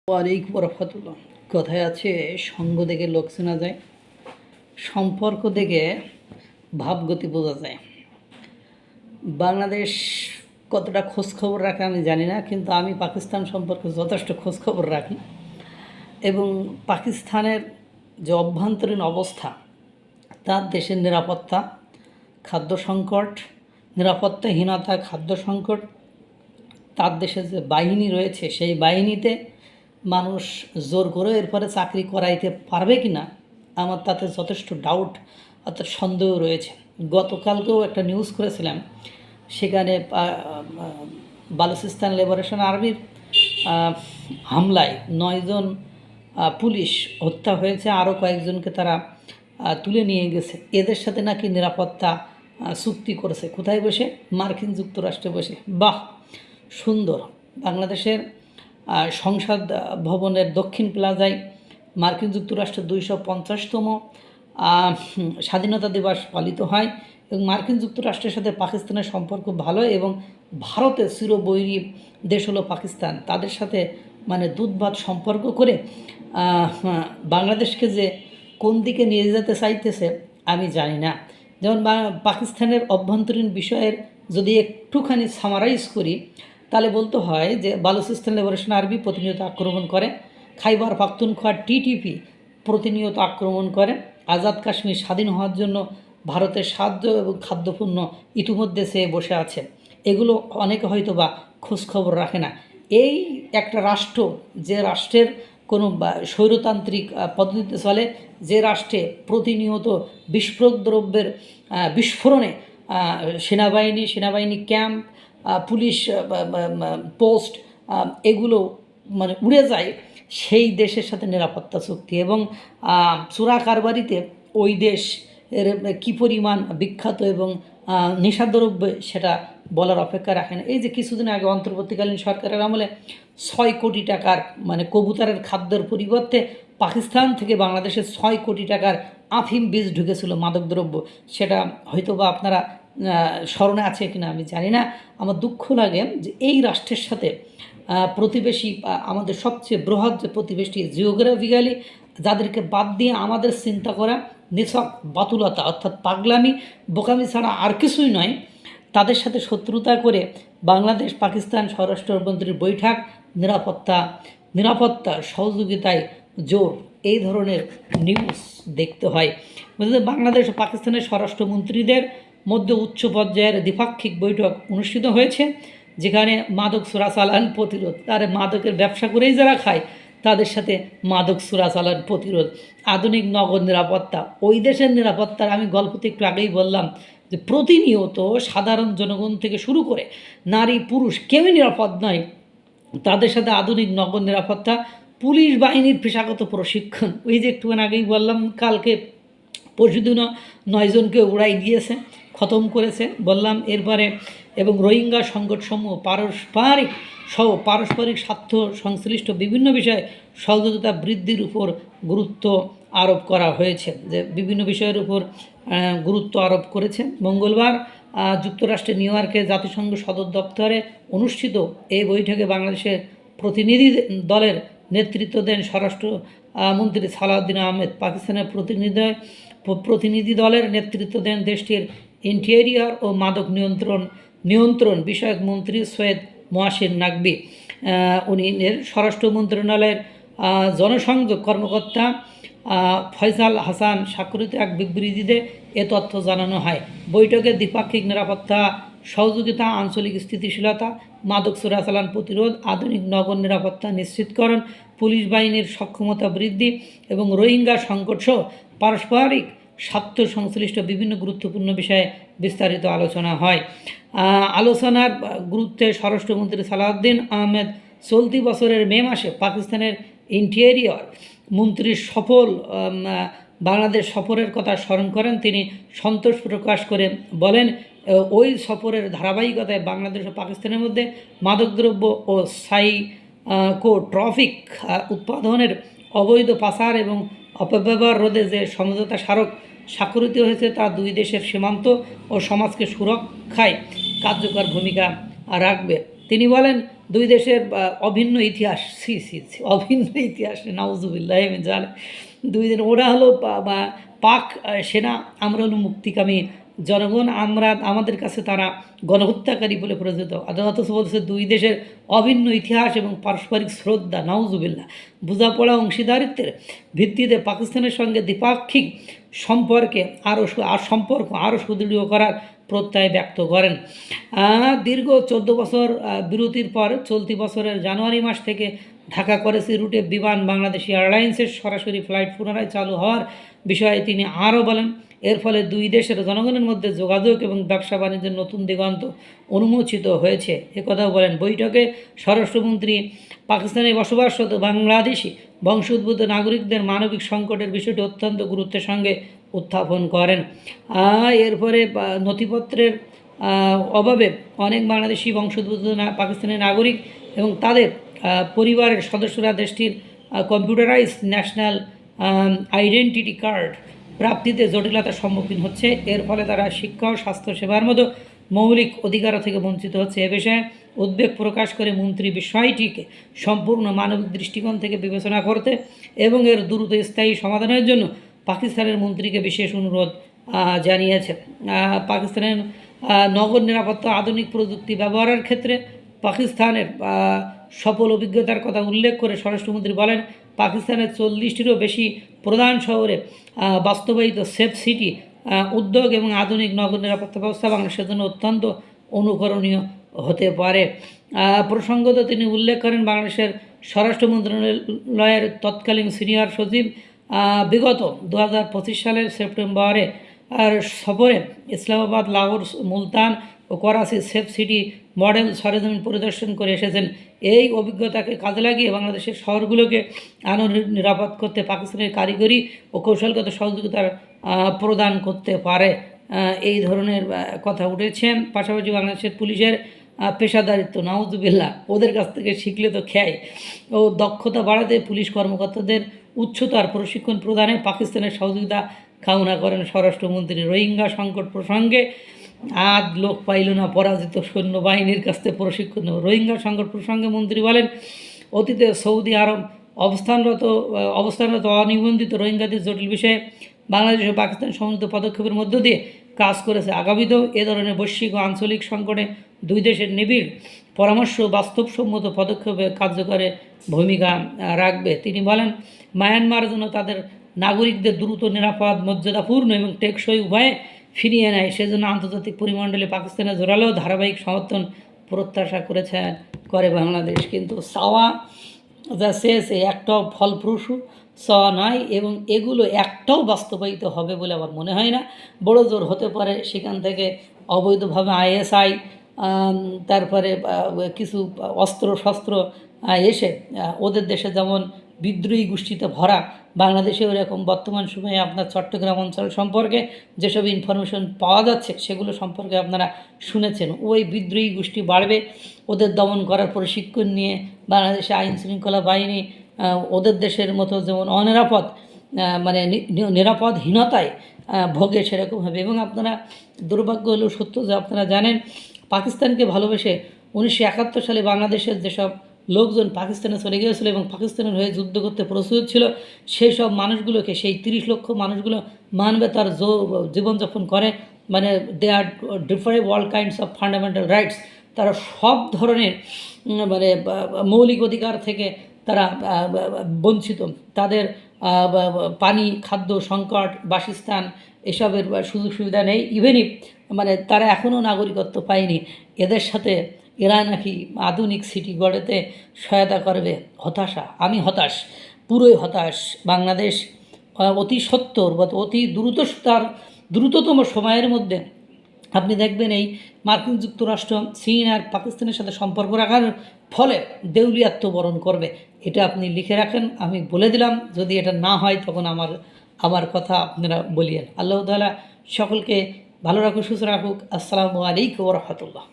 ওয়ালাইকুম রহমতুল্লাহ। কথায় আছে, সঙ্গ দেখে লোক চেনা যায়, সম্পর্ক দেখে ভাবগতি বোঝা যায়। বাংলাদেশ কতটা খোঁজখবর রাখে আমি জানি না, কিন্তু আমি পাকিস্তান সম্পর্কে যথেষ্ট খোঁজখবর রাখি। এবং পাকিস্তানের যে অভ্যন্তরীণ অবস্থা, তার দেশের নিরাপত্তা, খাদ্য সংকট, নিরাপত্তাহীনতা, খাদ্য সংকট, তার দেশে যে বাহিনী রয়েছে সেই বাহিনীতে মানুষ জোর করে এরপরে চাকরি করাইতে পারবে কি না, আমার তাতে যথেষ্ট ডাউট অর্থাৎ সন্দেহ রয়েছে। গতকালকেও একটা নিউজ করেছিলাম, সেখানে বালুচিস্তান লিবারেশন আর্মির হামলায় 9 জন পুলিশ হত্যা হয়েছে, আরও কয়েকজনকে তারা তুলে নিয়ে গেছে। এদের সাথে নাকি নিরাপত্তা চুক্তি করেছে। কোথায় বসে? মার্কিন যুক্তরাষ্ট্রে বসে। বাহ, সুন্দর। বাংলাদেশের সংসদ ভবনের দক্ষিণ প্লাজায় মার্কিন যুক্তরাষ্ট্রের 250তম স্বাধীনতা দিবস পালিত হয় এবং মার্কিন যুক্তরাষ্ট্রের সাথে পাকিস্তানের সম্পর্ক ভালো, এবং ভারতের চিরবৈরী দেশ হলো পাকিস্তান। তাদের সাথে মানে দুধভাত সম্পর্ক করে বাংলাদেশকে যে কোন দিকে নিয়ে যেতে চাইতেছে আমি জানি না। যেমন পাকিস্তানের অভ্যন্তরীণ বিষয়ের যদি একটুখানি সামারাইজ করি, তাহলে বলতে হয় যে বালুচিস্তান লিবারেশন আর্মি প্রতিনিয়ত আক্রমণ করে, খাইবার পাখতুনখোয়া টিটিপি প্রতিনিয়ত আক্রমণ করে, আজাদ কাশ্মীর স্বাধীন হওয়ার জন্য ভারতের সাহায্য এবং খাদ্যপণ্য ইতিমধ্যে সে বসে আছে। এগুলো অনেকে হয়তো বা খোঁজখবর রাখে না। এই একটা রাষ্ট্র, যে রাষ্ট্রের কোনো স্বৈরতান্ত্রিক পদ্ধতিতে চলে, যে রাষ্ট্রে প্রতিনিয়ত বিস্ফোরক দ্রব্যের বিস্ফোরণে সেনাবাহিনী ক্যাম্প, পুলিশ পোস্ট এগুলো মানে উড়ে যায়, সেই দেশের সাথে নিরাপত্তা চুক্তি এবং চোরা কারবারিতে ওই দেশ এর কী পরিমাণ বিখ্যাত এবং নেশাদ্রব্য সেটা বলার অপেক্ষা রাখে না। এই যে কিছুদিন আগে অন্তর্বর্তীকালীন সরকারের আমলে 6 কোটি টাকার মানে কবুতরের খাদ্যের পরিবর্তে পাকিস্তান থেকে বাংলাদেশে 6 কোটি টাকার আফিম বীজ ঢুকেছিল, মাদকদ্রব্য। সেটা হয়তো বা আপনারা স্মরণে আছে কিনা আমি জানি না। আমার দুঃখ লাগে যে এই রাষ্ট্রের সাথে প্রতিবেশী, আমাদের সবচেয়ে বৃহৎ যে প্রতিবেশী জিওগ্রাফিক্যালি, যাদেরকে বাদ দিয়ে আমাদের চিন্তা করা নিছক বাতুলতা অর্থাৎ পাগলামি বোকামি ছাড়া আর কিছুই নয়, তাদের সাথে শত্রুতা করে বাংলাদেশ পাকিস্তান স্বরাষ্ট্রমন্ত্রীর বৈঠক, নিরাপত্তা সহযোগিতায় জোর, এই ধরনের নিউজ দেখতে হয়। বাংলাদেশ ও পাকিস্তানের স্বরাষ্ট্রমন্ত্রীদের মধ্যে উচ্চ পর্যায়ের দ্বিপাক্ষিক বৈঠক অনুষ্ঠিত হয়েছে, যেখানে মাদক চোরাচালান প্রতিরোধ, তারা মাদকের ব্যবসা করেই যারা খায় তাদের সাথে মাদক চোরাচালান প্রতিরোধ, আধুনিক নগর নিরাপত্তা, ওই দেশের নিরাপত্তার আমি গল্পতে একটু আগেই বললাম যে প্রতিনিয়ত সাধারণ জনগণ থেকে শুরু করে নারী পুরুষ কেউই নিরাপদ নয়, তাদের সাথে আধুনিক নগর নিরাপত্তা, পুলিশ বাহিনীর পেশাগত প্রশিক্ষণ। ওই যে একটুখানি আগেই বললাম, কালকে পরশুদিনও 9 জনকে উড়াই দিয়েছে, খতম করেছে বললাম। এরপরে এবং রোহিঙ্গা সংকটসমূহ পারস্পরিক স্বার্থ সংশ্লিষ্ট বিভিন্ন বিষয়ে সহযোগিতা বৃদ্ধির উপর গুরুত্ব আরোপ করা হয়েছে, যে বিভিন্ন বিষয়ের উপর গুরুত্ব আরোপ করেছে। মঙ্গলবার যুক্তরাষ্ট্রের নিউ ইয়র্কে জাতিসংঘ সদর দপ্তরে অনুষ্ঠিত এই বৈঠকে বাংলাদেশের প্রতিনিধি দলের নেতৃত্ব দেন স্বরাষ্ট্র মন্ত্রী সালাউদ্দিন আহমেদ। পাকিস্তানের প্রতিনিধি দলের নেতৃত্ব দেন দেশটির ইন্টেরিয়র ও মাদক নিয়ন্ত্রণ বিষয়ক মন্ত্রী সৈয়দ মোয়াসির নাকবি। উনি স্বরাষ্ট্র মন্ত্রণালয়ের জনসংযোগ কর্মকর্তা ফয়সাল হাসান স্বাক্ষরিত এক বিবৃতিতে এ তথ্য জানানো হয়। বৈঠকে দ্বিপাক্ষিক নিরাপত্তা সহযোগিতা, আঞ্চলিক স্থিতিশীলতা, মাদক চোরাচালান প্রতিরোধ, আধুনিক নগর নিরাপত্তা নিশ্চিতকরণ, পুলিশ বাহিনীর সক্ষমতা বৃদ্ধি এবং রোহিঙ্গা সংকটসহ পারস্পরিক স্বার্থ সংশ্লিষ্ট বিভিন্ন গুরুত্বপূর্ণ বিষয়ে বিস্তারিত আলোচনা হয়। আলোচনার গুরুত্বে স্বরাষ্ট্রমন্ত্রী সালাউদ্দিন আহমেদ চলতি বছরের মে মাসে পাকিস্তানের ইন্টেরিয়র মন্ত্রীর বাংলাদেশ সফরের কথা স্মরণ করেন। তিনি সন্তোষ প্রকাশ করে বলেন, ওই সফরের ধারাবাহিকতায় বাংলাদেশ ও পাকিস্তানের মধ্যে মাদকদ্রব্য ও সাইকোট্রপিক উৎপাদনের অবৈধ পাচার এবং অপব্যবহার রোধে যে সমঝোতা স্মারক স্বাক্ষরিত হয়েছে, তা দুই দেশের সীমান্ত ও সমাজকে সুরক্ষায় কার্যকর ভূমিকা রাখবে। তিনি বলেন দুই দেশের অভিন্ন ইতিহাস, অভিন্ন ইতিহাস, নাউজুবিল্লাহ মিন জালিক। দুই দিন ওরা হলো পাক সেনা, আমরা হলো মুক্তিকামী জনগণ, আমাদের কাছে তারা গণহত্যাকারী বলে পরিচিত। অথচ বলছে দুই দেশের অভিন্ন ইতিহাস এবং পারস্পরিক শ্রদ্ধা, নাউজুবিল্লাহ। বোঝাপড়া অংশীদারিত্বের ভিত্তিতে পাকিস্তানের সঙ্গে দ্বিপাক্ষিক সম্পর্ক আরও সুদৃঢ় করার প্রত্যয় ব্যক্ত করেন। দীর্ঘ 14 বছর বিরতির পর চলতি বছরের জানুয়ারি মাস থেকে ঢাকা করেছি রুটে বিমান বাংলাদেশ এয়ারলাইন্সের সরাসরি ফ্লাইট পুনরায় চালু হওয়ার বিষয়ে তিনি আরও বলেন, এর ফলে দুই দেশের জনগণের মধ্যে যোগাযোগ এবং ব্যবসা বাণিজ্যের নতুন দিগন্ত উন্মোচিত হয়েছে। একথাও বলেন। বৈঠকে স্বরাষ্ট্রমন্ত্রী পাকিস্তানে বসবাসরত বাংলাদেশি বংশোদ্ভূত নাগরিকদের মানবিক সংকটের বিষয়টি অত্যন্ত গুরুত্বের সঙ্গে উত্থাপন করেন। এরপরে নথিপত্রের অভাবে অনেক বাংলাদেশি বংশোদ্ভূত পাকিস্তানি নাগরিক এবং তাদের পরিবারের সদস্যরা দেশটির কম্পিউটারাইজ ন্যাশনাল আইডেন্টিটি কার্ড প্রাপ্তিতে জটিলতার সম্মুখীন হচ্ছে। এর ফলে তারা শিক্ষা ও স্বাস্থ্যসেবার মতো মৌলিক অধিকার থেকে বঞ্চিত হচ্ছে। এ বিষয়ে উদ্বেগ প্রকাশ করে মন্ত্রী বিষয়টিকে সম্পূর্ণ মানবিক দৃষ্টিকোণ থেকে বিবেচনা করতে এবং এর দ্রুত স্থায়ী সমাধানের জন্য পাকিস্তানের মন্ত্রীকে বিশেষ অনুরোধ জানিয়েছেন। পাকিস্তানের নগর নিরাপত্তা আধুনিক প্রযুক্তি ব্যবহারের ক্ষেত্রে পাকিস্তানের সফল অভিজ্ঞতার কথা উল্লেখ করে স্বরাষ্ট্রমন্ত্রী বলেন, পাকিস্তানের 40টিরও বেশি প্রধান শহরে বাস্তবায়িত সেফ সিটি উদ্যোগ এবং আধুনিক নগর নিরাপত্তা ব্যবস্থা বাংলাদেশের জন্য অত্যন্ত অনুকরণীয় হতে পারে। প্রসঙ্গত তিনি উল্লেখ করেন, বাংলাদেশের স্বরাষ্ট্র মন্ত্রণালয়ের তৎকালীন সিনিয়র সচিব বিগত 2025 সালের সেপ্টেম্বরে সফরে ইসলামাবাদ, লাহোর, মুলতান ও করাচি সেফ সিটি মডেল সরেজমিন পরিদর্শন করে এসেছেন। এই অভিজ্ঞতাকে কাজে লাগিয়ে বাংলাদেশের শহরগুলোকে আরও নিরাপদ করতে পাকিস্তানের কারিগরি ও কৌশলগত সহযোগিতার প্রদান করতে পারে, এই ধরনের কথা উঠেছে। পাশাপাশি বাংলাদেশের পুলিশের পেশাদারিত্ব, নাউজুবিল্লাহ, ওদের কাছ থেকে শিখলে তো খেয়, ও দক্ষতা বাড়াতে পুলিশ কর্মকর্তাদের উচ্চতর প্রশিক্ষণ প্রদানে পাকিস্তানের সহযোগিতা কামনা করেন স্বরাষ্ট্রমন্ত্রী। রোহিঙ্গা সংকট প্রসঙ্গে আজ লোক পাইল না, পরাজিত সৈন্যবাহিনীর কাছ থেকে প্রশিক্ষণ নেব। রোহিঙ্গা সংকট প্রসঙ্গে মন্ত্রী বলেন, অতীতে সৌদি আরব অবস্থানরত অনিবন্ধিত রোহিঙ্গাদের জটিল বিষয়ে বাংলাদেশ ও পাকিস্তান সমন্বিত পদক্ষেপের মধ্য দিয়ে কাজ করেছে। আগামীতেও এ ধরনের বৈশ্বিক ও আঞ্চলিক সংকটে দুই দেশের নিবিড় পরামর্শ বাস্তবসম্মত পদক্ষেপে কার্যকরী ভূমিকা রাখবে। তিনি বলেন, মায়ানমার জন্য তাদের নাগরিকদের দ্রুত, নিরাপদ, মর্যাদাপূর্ণ এবং টেকসই উপায়ে ফিরিয়ে নেয়, সেজন্য আন্তর্জাতিক পরিমণ্ডলে পাকিস্তানের জোরালো ধারাবাহিক সমর্থন প্রত্যাশা করে বাংলাদেশ। কিন্তু চাওয়া যা শেষ, একটাও ফলপ্রসূ চাওয়া নয় এবং এগুলো একটাও বাস্তবায়িত হবে বলে আমার মনে হয় না। বড় জোর হতে পারে সেখান থেকে অবৈধভাবে ISI, তারপরে কিছু অস্ত্র এসে ওদের দেশে যেমন বিদ্রোহী গোষ্ঠীতে ভরা, বাংলাদেশে ওরকম বর্তমান সময়ে আপনার চট্টগ্রাম অঞ্চল সম্পর্কে যেসব ইনফরমেশন পাওয়া যাচ্ছে সেগুলো সম্পর্কে আপনারা শুনেছেন। ওই বিদ্রোহী গোষ্ঠী বাড়বে, ওদের দমন করার প্রশিক্ষণ নিয়ে বাংলাদেশে আইন শৃঙ্খলা বাহিনী ওদের দেশের মতো যেমন অনিরাপদ, মানে নিরাপদহীনতায় ভোগে, সেরকম হবে। এবং আপনারা, দুর্ভাগ্য হলেও সত্য যে আপনারা জানেন, পাকিস্তানকে ভালোবেসে 1971 সালে বাংলাদেশের যেসব লোকজন পাকিস্তানে চলে গিয়েছিল এবং পাকিস্তানের হয়ে যুদ্ধ করতে প্রস্তুত ছিল, সেই সব মানুষগুলোকে, সেই 30 লক্ষ মানুষগুলো মানবে তার জীবনযাপন করে, মানে they are different all kinds of fundamental rights. তারা সব ধরনের মানে মৌলিক অধিকার থেকে তারা বঞ্চিত। তাদের পানি, খাদ্য সংকট, বাসস্থান এসবের সুযোগ সুবিধা নেই। ইভেন মানে তারা এখনও নাগরিকত্ব পায়নি। এদের সাথে এরা নাকি আধুনিক সিটি গড়েতে সহায়তা করবে। হতাশা, আমি হতাশ, পুরোই হতাশ। বাংলাদেশ অতি সত্বর বা অতি দ্রুততম সময়ের মধ্যে আপনি দেখবেন এই মার্কিন যুক্তরাষ্ট্র, চীন আর পাকিস্তানের সাথে সম্পর্ক রাখার ফলে দেউলিয়াত্ব বরণ করবে। এটা আপনি লিখে রাখেন, আমি বলে দিলাম। যদি এটা না হয় তখন আমার কথা আপনারা বলিয়েন। আল্লাহ তাআলা সকলকে ভালো রাখুক, সুস্থ রাখুক। আসসালামু আলাইকুম ওয়া রাহমাতুল্লাহ।